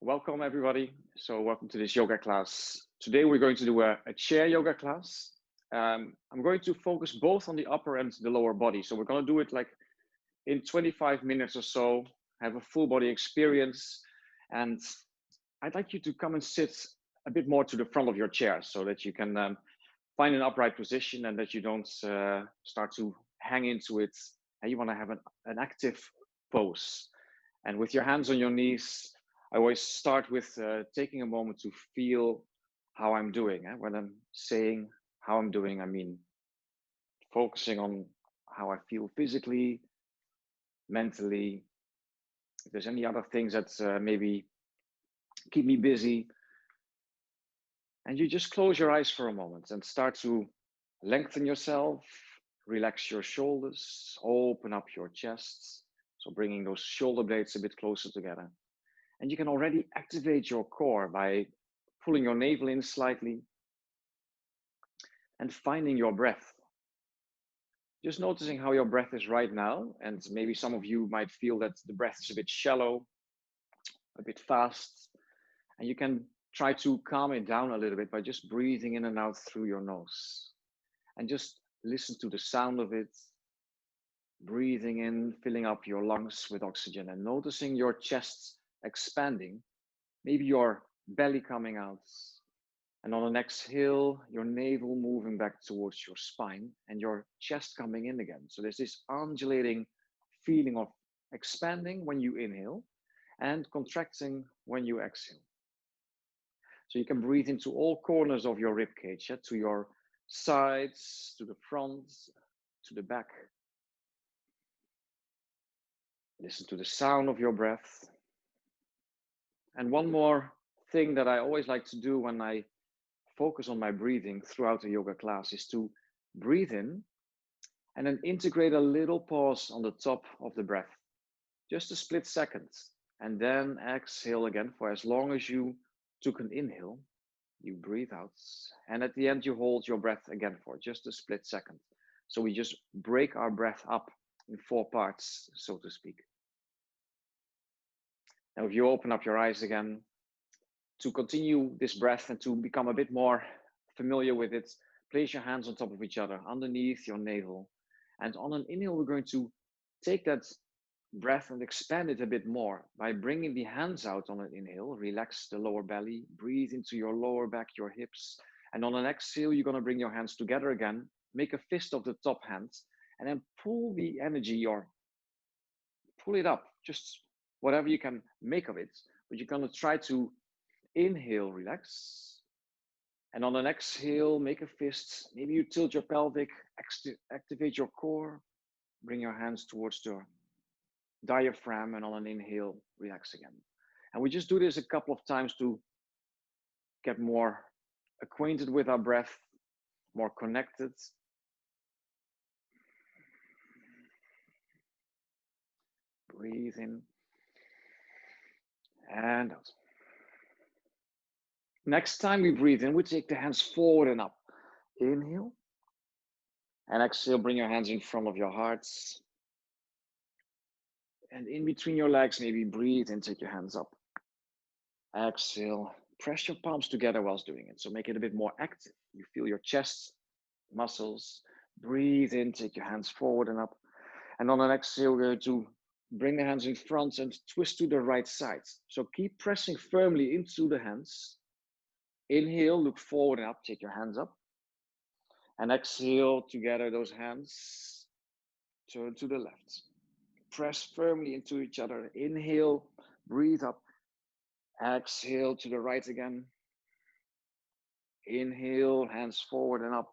Welcome everybody. So welcome to this yoga class. Today we're going to do a chair yoga class. I'm going to focus both on the upper and the lower body. So we're going to do it like in 25 minutes or so, have a full body experience. And I'd like you to come and sit a bit more to the front of your chair so that you can find an upright position and that you don't start to hang into it. And you want to have an active pose. And with your hands on your knees, I always start with taking a moment to feel how I'm doing. When I'm saying how I'm doing, I mean focusing on how I feel physically, mentally. If there's any other things that maybe keep me busy, and you just close your eyes for a moment and start to lengthen yourself, relax your shoulders, open up your chest. So bringing those shoulder blades a bit closer together. And you can already activate your core by pulling your navel in slightly and finding your breath. Just noticing how your breath is right now. And maybe some of you might feel that the breath is a bit shallow, a bit fast. And you can try to calm it down a little bit by just breathing in and out through your nose. And just listen to the sound of it. Breathing in, filling up your lungs with oxygen and noticing your chest expanding, maybe your belly coming out. And on an exhale, your navel moving back towards your spine and your chest coming in again. So there's this undulating feeling of expanding when you inhale and contracting when you exhale. So you can breathe into all corners of your rib cage, to your sides, to the front, to the back. Listen to the sound of your breath. And one more thing that I always like to do when I focus on my breathing throughout the yoga class is to breathe in and then integrate a little pause on the top of the breath, just a split second, and then exhale again for as long as you took an inhale. You breathe out, and at the end you hold your breath again for just a split second. So we just break our breath up in 4 parts, so to speak. Now if you open up your eyes again, to continue this breath and to become a bit more familiar with it, place your hands on top of each other underneath your navel. And on an inhale, we're going to take that breath and expand it a bit more by bringing the hands out on an inhale. Relax the lower belly, breathe into your lower back, your hips. And on an exhale, you're going to bring your hands together again, make a fist of the top hand, and then pull the energy or pull it up, just whatever you can make of it. But you're going to try to inhale, relax. And on an exhale, make a fist. Maybe you tilt your pelvic, activate your core, bring your hands towards the diaphragm, and on an inhale, relax again. And we just do this a couple of times to get more acquainted with our breath, more connected. Breathe in and out. Next time we breathe in, we take the hands forward and up. Inhale. And exhale, bring your hands in front of your heart. And in between your legs, maybe breathe and take your hands up. Exhale, press your palms together whilst doing it. So make it a bit more active. You feel your chest muscles. Breathe in, take your hands forward and up. And on an exhale, we're going to bring the hands in front and twist to the right side. So keep pressing firmly into the hands. Inhale, look forward and up, take your hands up. And exhale, together those hands, turn to the left. Press firmly into each other. Inhale, breathe up. Exhale to the right again. Inhale, hands forward and up.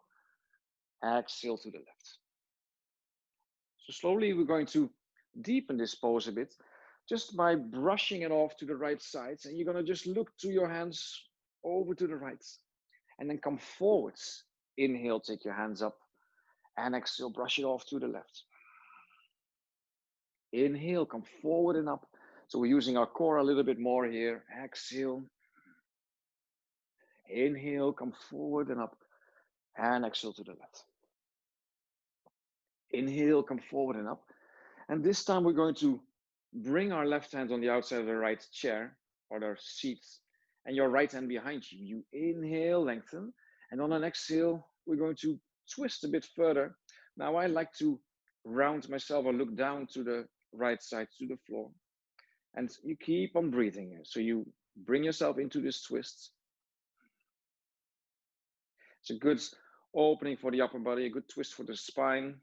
Exhale to the left. So slowly we're going to deepen this pose a bit just by brushing it off to the right side. And you're going to just look to your hands over to the right and then come forwards. Inhale, take your hands up, and exhale, brush it off to the left. Inhale, come forward and up. So we're using our core a little bit more here. Exhale. Inhale, come forward and up, and exhale to the left. Inhale, come forward and up. And this time we're going to bring our left hand on the outside of the right chair or their seats, and your right hand behind you. You inhale, lengthen, and on an exhale, we're going to twist a bit further. Now I like to round myself or look down to the right side to the floor. And you keep on breathing here. So you bring yourself into this twist. It's a good opening for the upper body, a good twist for the spine.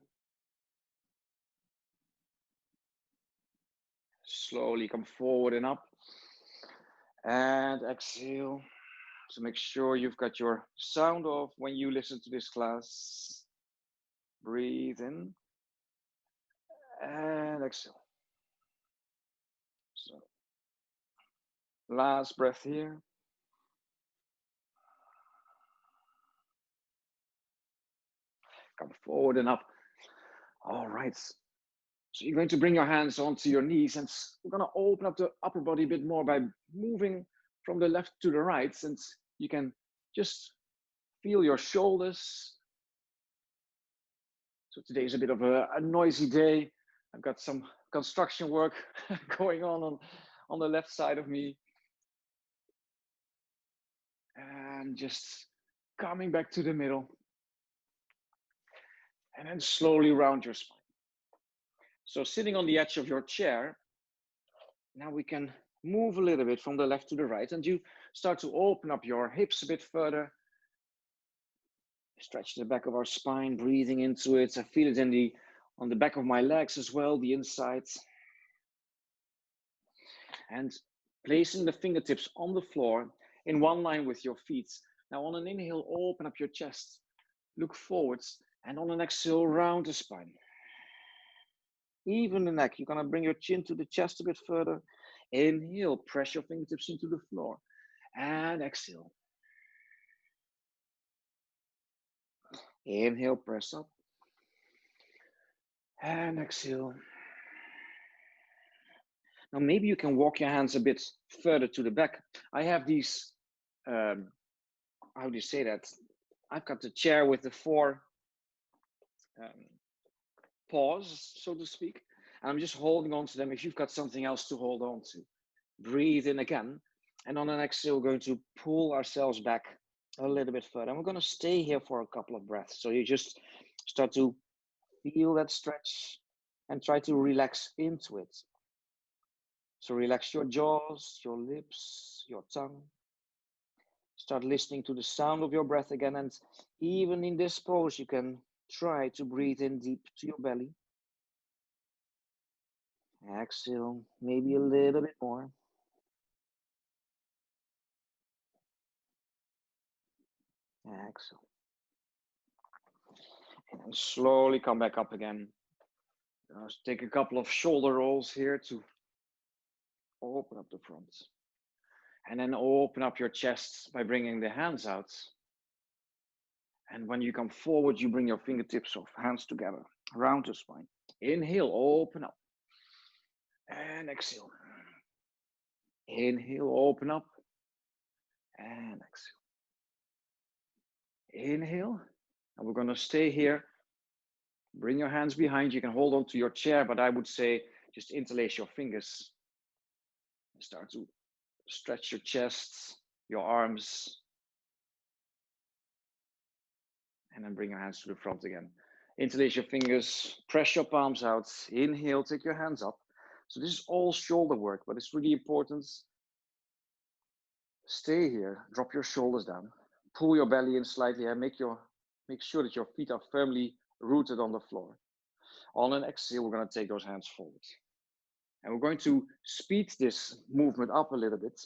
Slowly come forward and up. And exhale. So make sure you've got your sound off when you listen to this class. Breathe in and exhale. So last breath here. Come forward and up. All right. So you're going to bring your hands onto your knees, and we're going to open up the upper body a bit more by moving from the left to the right. And you can just feel your shoulders. So today is a bit of a noisy day. I've got some construction work going on the left side of me. And just coming back to the middle. And then slowly round your spine. So sitting on the edge of your chair, now we can move a little bit from the left to the right, and you start to open up your hips a bit further. Stretch the back of our spine, breathing into it. I feel it on the back of my legs as well, the insides. And placing the fingertips on the floor in one line with your feet. Now on an inhale, open up your chest, look forwards, and on an exhale, round the spine. Even the neck, you're gonna bring your chin to the chest a bit further. Inhale, press your fingertips into the floor, and exhale. Inhale, press up, and exhale. Now maybe you can walk your hands a bit further to the back. I have these, how do you say that? I've got the chair with the four paws, so to speak, and I'm just holding on to them. If you've got something else to hold on to, breathe in again, and on an exhale, we're going to pull ourselves back a little bit further, and we're going to stay here for a couple of breaths. So you just start to feel that stretch and try to relax into it. So relax your jaws, your lips, your tongue. Start listening to the sound of your breath again, and even in this pose, you can try to breathe in deep to your belly. Exhale, maybe a little bit more. Exhale. And slowly come back up again. Let's take a couple of shoulder rolls here to open up the front. And then open up your chest by bringing the hands out. And when you come forward, you bring your fingertips of hands together around the spine. Inhale, open up. And exhale. Inhale, open up. And exhale. Inhale. And we're going to stay here. Bring your hands behind. You can hold on to your chair, but I would say just interlace your fingers. Start to stretch your chest, your arms. And then bring your hands to the front again. Interlace your fingers, press your palms out. Inhale, take your hands up. So this is all shoulder work, but it's really important. Stay here, drop your shoulders down, pull your belly in slightly and make sure that your feet are firmly rooted on the floor. On an exhale, we're going to take those hands forward. And we're going to speed this movement up a little bit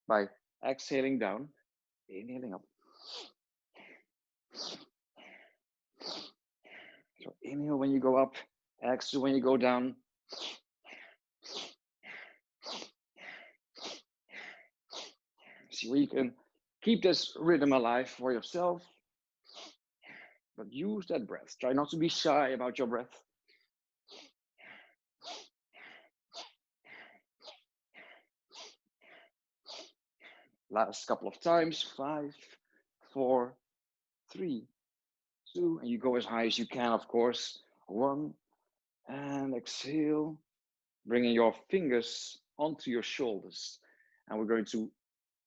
by exhaling down, inhaling up. So inhale when you go up, exhale when you go down. See where you can keep this rhythm alive for yourself, but use that breath. Try not to be shy about your breath. Last couple of times, 5, 4, 3, 2, and you go as high as you can, of course. 1, and exhale, bringing your fingers onto your shoulders. And we're going to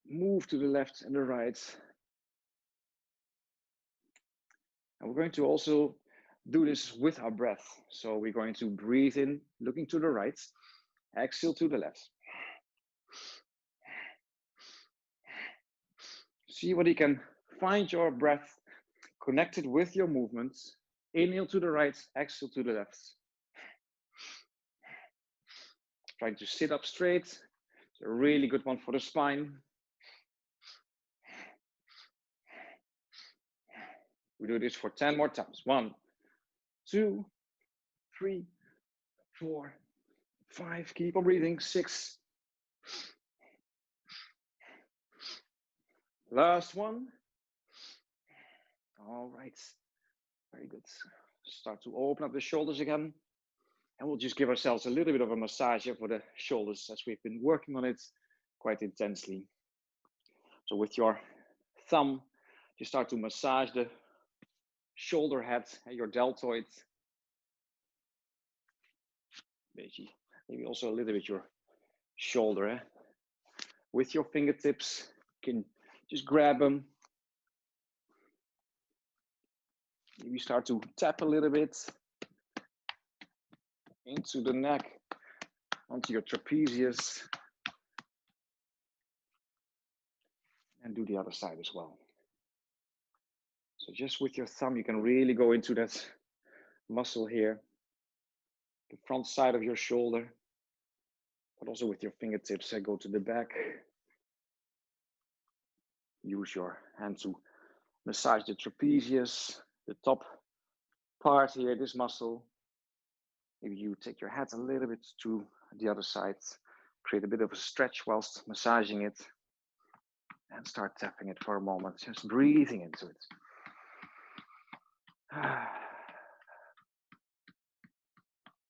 move to the left and the right. And we're going to also do this with our breath. So we're going to breathe in, looking to the right, exhale to the left. See what you can find your breath connected with your movements. Inhale to the right, exhale to the left. Trying to sit up straight. It's a really good one for the spine. We do this for 10 more times. 1, 2, 3, 4, 5. Keep on breathing. 6. Last one. All right. Very good. Start to open up the shoulders again. And we'll just give ourselves a little bit of a massage here for the shoulders as we've been working on it quite intensely. So with your thumb, you start to massage the shoulder head and your deltoid. Maybe also a little bit your shoulder. With your fingertips, you can just grab them. Maybe start to tap a little bit into the neck, onto your trapezius. And do the other side as well. So just with your thumb, you can really go into that muscle here, the front side of your shoulder, but also with your fingertips, go to the back. Use your hand to massage the trapezius, the top part here, this muscle. Maybe you take your head a little bit to the other side, create a bit of a stretch whilst massaging it, and start tapping it for a moment, just breathing into it.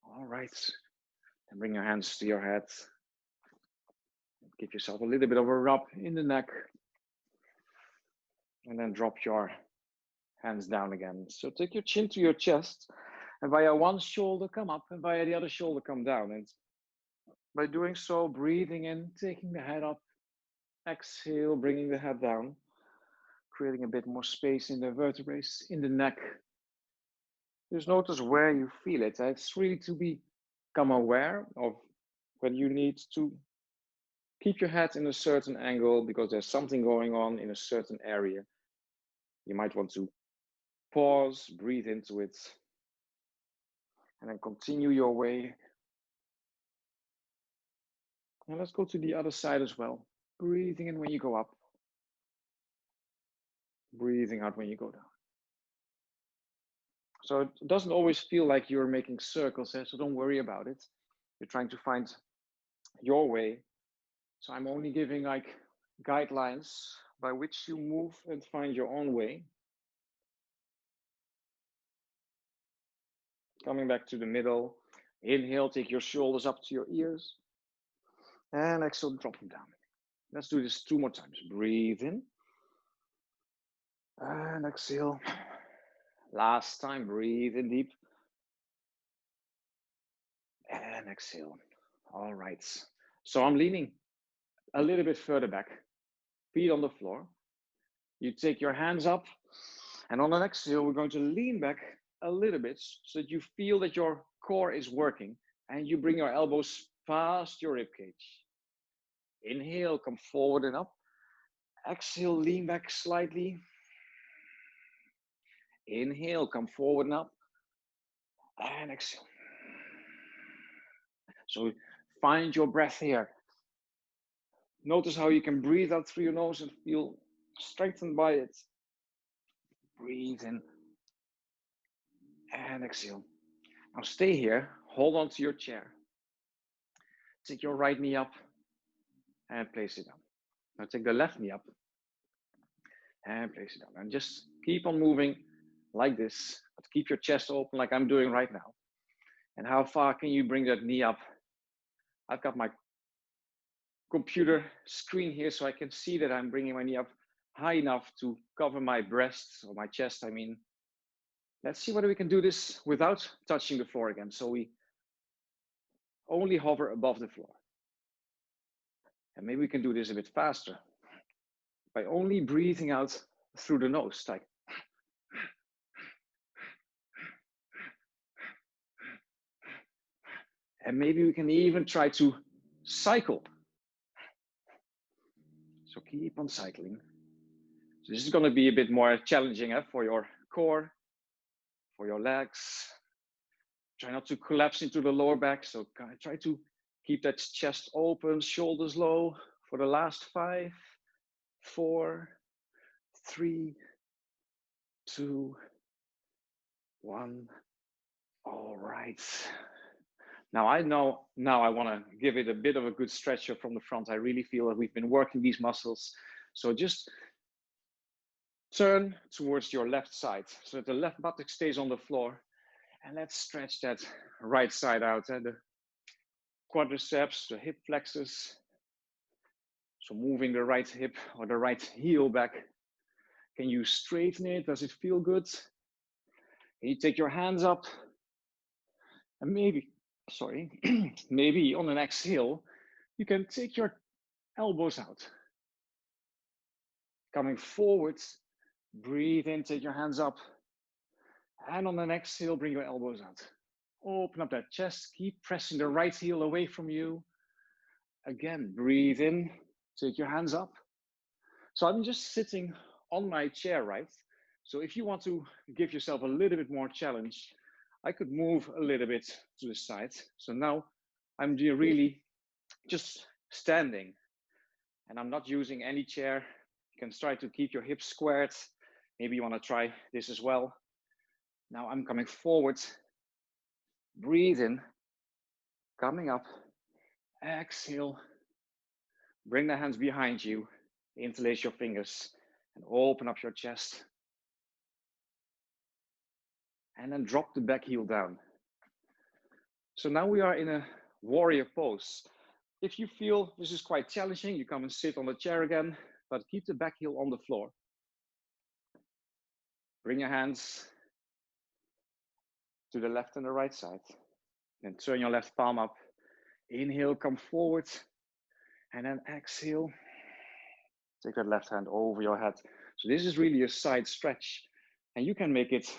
All right, and bring your hands to your head. Give yourself a little bit of a rub in the neck, and then drop your hands down again. So take your chin to your chest, and via one shoulder come up, and via the other shoulder come down. And by doing so, breathing in, taking the head up, exhale, bringing the head down, creating a bit more space in the vertebrae, in the neck. Just notice where you feel it. It's really to become aware of when you need to keep your head in a certain angle because there's something going on in a certain area. You might want to pause, breathe into it, and then continue your way. And let's go to the other side as well. Breathing in when you go up, breathing out when you go down. So it doesn't always feel like you're making circles, so don't worry about it. You're trying to find your way. So I'm only giving like guidelines by which you move and find your own way. Coming back to the middle. Inhale, take your shoulders up to your ears. And exhale, drop them down. Let's do this 2 more times. Breathe in. And exhale. Last time, breathe in deep. And exhale. All right. So I'm leaning a little bit further back. Feet on the floor. You take your hands up. And on an exhale, we're going to lean back a little bit so that you feel that your core is working. And you bring your elbows past your ribcage. Inhale, come forward and up. Exhale, lean back slightly. Inhale, come forward and up. And exhale. So find your breath here. Notice how you can breathe out through your nose and feel strengthened by it. Breathe in. And exhale. Now stay here. Hold on to your chair. Take your right knee up and place it down. Now take the left knee up and place it down. And just keep on moving like this. But keep your chest open like I'm doing right now. And how far can you bring that knee up? I've got my computer screen here so I can see that I'm bringing my knee up high enough to cover my breast or my chest, I mean. Let's see whether we can do this without touching the floor again. So we only hover above the floor. And maybe we can do this a bit faster by only breathing out through the nose, like. And maybe we can even try to cycle. So keep on cycling. So this is going to be a bit more challenging for your core, for your legs. Try not to collapse into the lower back. So try to keep that chest open, shoulders low for the last 5, 4, 3, 2, 1. All right. Now I know, now I want to give it a bit of a good stretch from the front. I really feel that we've been working these muscles. So just turn towards your left side so that the left buttock stays on the floor. And let's stretch that right side out. The quadriceps, the hip flexors. So moving the right hip or the right heel back. Can you straighten it? Does it feel good? Can you take your hands up? And maybe, maybe on an exhale, you can take your elbows out. Coming forward, breathe in, take your hands up. And on an exhale, bring your elbows out. Open up that chest, keep pressing the right heel away from you. Again, breathe in, take your hands up. So I'm just sitting on my chair, right? So if you want to give yourself a little bit more challenge, I could move a little bit to the side. So now I'm really just standing and I'm not using any chair. You can try to keep your hips squared. Maybe you want to try this as well. Now I'm coming forward, breathe in, coming up, exhale, bring the hands behind you, interlace your fingers and open up your chest. And then drop the back heel down. So now we are in a warrior pose. If you feel this is quite challenging, you come and sit on the chair again, but keep the back heel on the floor. Bring your hands to the left and the right side. Then turn your left palm up. Inhale, come forward. And then exhale. Take that left hand over your head. So this is really a side stretch. And you can make it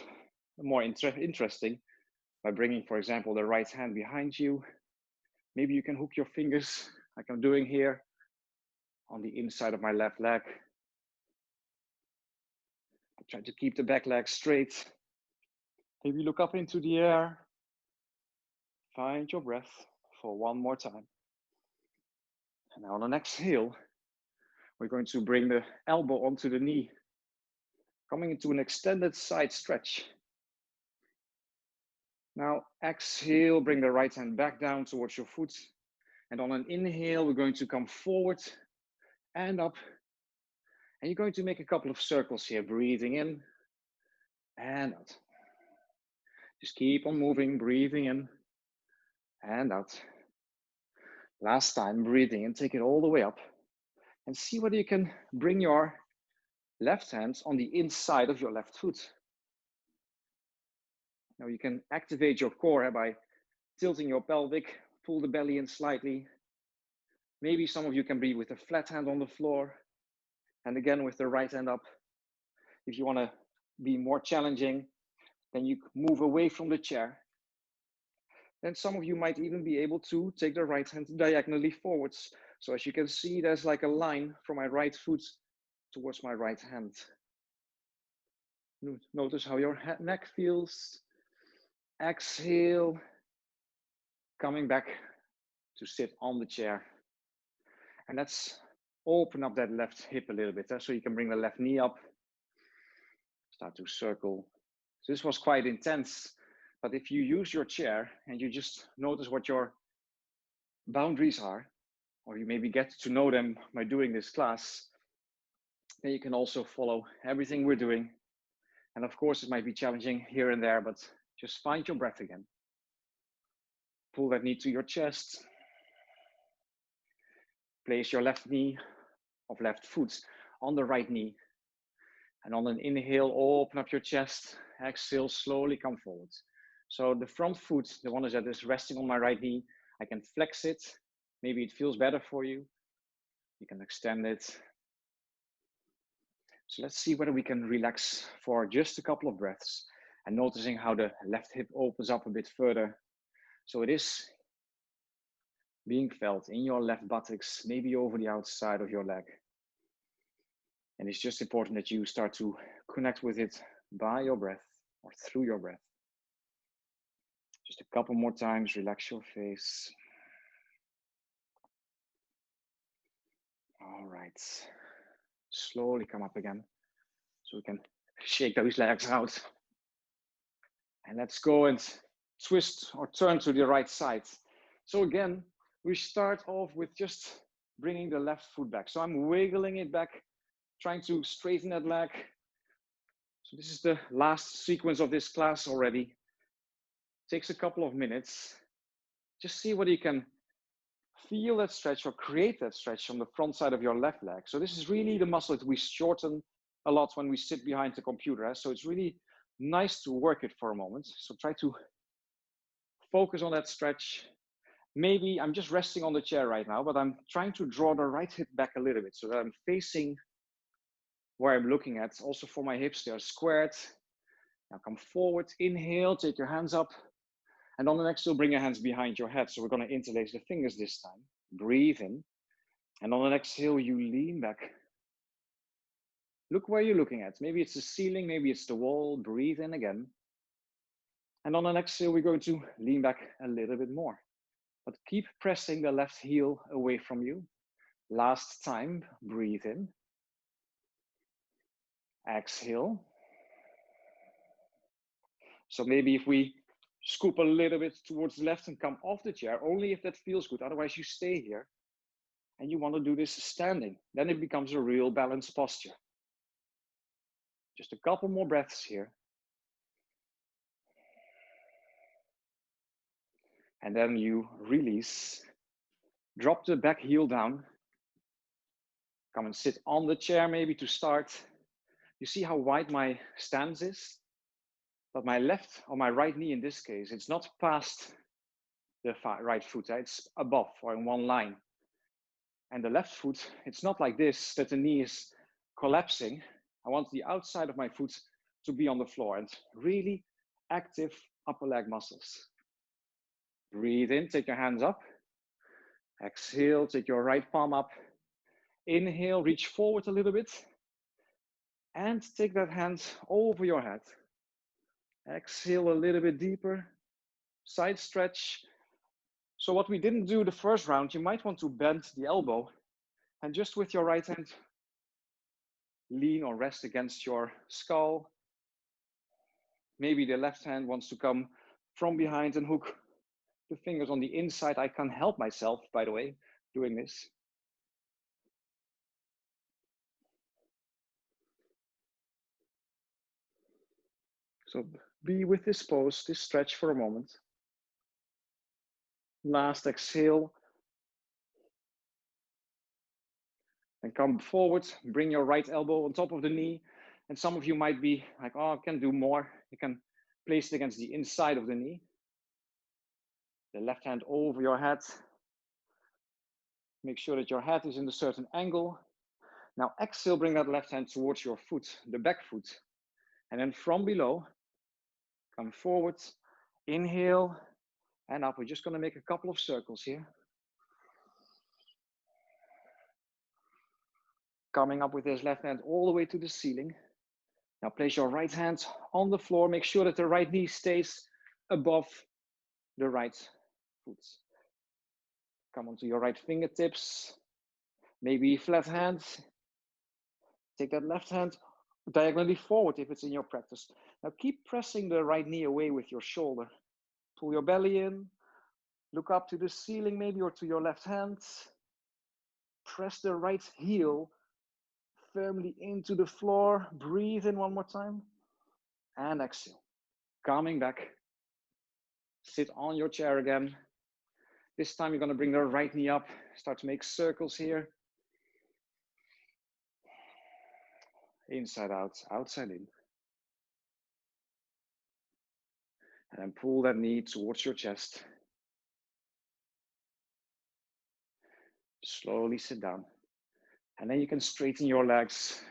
more interesting by bringing, for example, the right hand behind you. Maybe you can hook your fingers like I'm doing here on the inside of my left leg. Try to keep the back leg straight. Maybe look up into the air. Find your breath for one more time. And now on an exhale, we're going to bring the elbow onto the knee, coming into an extended side stretch. Now exhale, bring the right hand back down towards your foot. And on an inhale, we're going to come forward and up. And you're going to make a couple of circles here, breathing in and out. Just keep on moving, breathing in and out. Last time, breathing in, take it all the way up. And see whether you can bring your left hand on the inside of your left foot. Now you can activate your core by tilting your pelvic, pull the belly in slightly. Maybe some of you can breathe with a flat hand on the floor. And again, with the right hand up. If you want to be more challenging, then you move away from the chair. Then some of you might even be able to take the right hand diagonally forwards. So as you can see, there's like a line from my right foot towards my right hand. Notice how your neck feels. Exhale, coming back to sit on the chair. And let's open up that left hip a little bit, so you can bring the left knee up. Start to circle. So this was quite intense, but if you use your chair and you just notice what your boundaries are, or you maybe get to know them by doing this class, then you can also follow everything we're doing. And of course, it might be challenging here and there, but just find your breath again. Pull that knee to your chest. Place your left knee of left foot on the right knee. And on an inhale, open up your chest. Exhale, slowly come forward. So the front foot, the one that is resting on my right knee, I can flex it. Maybe it feels better for you. You can extend it. So let's see whether we can relax for just a couple of breaths and noticing how the left hip opens up a bit further. So it is being felt in your left buttocks, maybe over the outside of your leg. And it's just important that you start to connect with it by your breath or through your breath. Just a couple more times, relax your face. All right. Slowly come up again so we can shake those legs out. And let's go and twist or turn to the right side. So again, we start off with just bringing the left foot back. So I'm wiggling it back, trying to straighten that leg. So this is the last sequence of this class already. Takes a couple of minutes. Just see whether you can feel that stretch or create that stretch on the front side of your left leg. So this is really the muscle that we shorten a lot when we sit behind the computer. So it's really nice to work it for a moment. So try to focus on that stretch. Maybe I'm just resting on the chair right now, but I'm trying to draw the right hip back a little bit so that I'm facing where I'm looking at. Also for my hips, they're squared. Now come forward, inhale, take your hands up. And on the next exhale, bring your hands behind your head. So we're going to interlace the fingers this time. Breathe in. And on the next exhale, you lean back. Look where you're looking at. Maybe it's the ceiling, maybe it's the wall. Breathe in again. And on the next exhale, we're going to lean back a little bit more. But keep pressing the left heel away from you. Last time, breathe in. Exhale. So maybe if we scoop a little bit towards the left and come off the chair, only if that feels good. Otherwise, you stay here. And you want to do this standing. Then it becomes a real balanced posture. Just a couple more breaths here. And then you release. Drop the back heel down. Come and sit on the chair maybe to start. You see how wide my stance is? But my left or my right knee in this case, it's not past the right foot. It's above or in one line. And the left foot, it's not like this, that the knee is collapsing. I want the outside of my foot to be on the floor and really active upper leg muscles. Breathe in, take your hands up. Exhale, take your right palm up. Inhale, reach forward a little bit. And take that hand over your head. Exhale a little bit deeper. Side stretch. So what we didn't do the first round, you might want to bend the elbow and just with your right hand, lean or rest against your skull. Maybe the left hand wants to come from behind and hook the fingers on the inside. I can help myself, by the way, doing this. So be with this pose, this stretch for a moment. Last exhale. And come forward, bring your right elbow on top of the knee. And some of you might be like, oh, I can do more. You can place it against the inside of the knee. The left hand over your head. Make sure that your head is in a certain angle. Now exhale, bring that left hand towards your foot, the back foot. And then from below, come forward, inhale, and up. We're just going to make a couple of circles here. Coming up with this left hand all the way to the ceiling. Now place your right hand on the floor. Make sure that the right knee stays above the right foot. Come onto your right fingertips. Maybe flat hands. Take that left hand diagonally forward if it's in your practice. Now keep pressing the right knee away with your shoulder. Pull your belly in. Look up to the ceiling maybe or to your left hand. Press the right heel firmly into the floor. Breathe in one more time. And exhale. Coming back. Sit on your chair again. This time you're going to bring the right knee up. Start to make circles here. Inside out, outside in. And then pull that knee towards your chest. Slowly sit down. And then you can straighten your legs.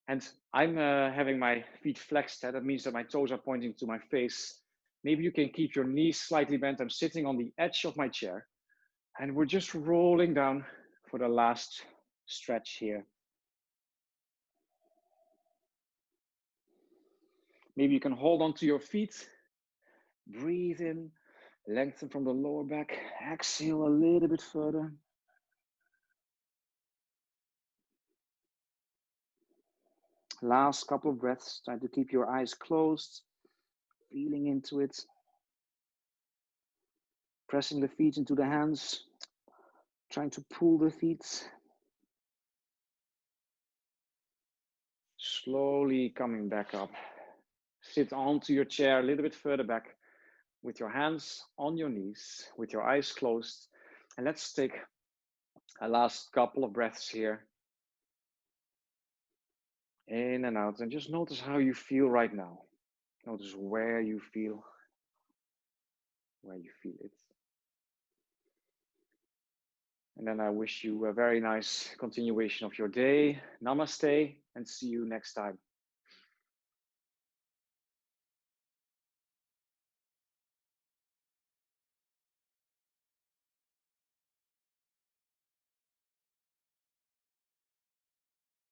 And I'm having my feet flexed. That means that my toes are pointing to my face. Maybe you can keep your knees slightly bent. I'm sitting on the edge of my chair. And we're just rolling down for the last stretch here. Maybe you can hold on to your feet. Breathe in, lengthen from the lower back. Exhale a little bit further. Last couple of breaths. Try to keep your eyes closed, feeling into it. Pressing the feet into the hands. Trying to pull the feet. Slowly coming back up. Sit onto your chair a little bit further back with your hands on your knees, with your eyes closed. And let's take a last couple of breaths here. In and out. And just notice how you feel right now. Notice where you feel it. And then I wish you a very nice continuation of your day. Namaste, and see you next time.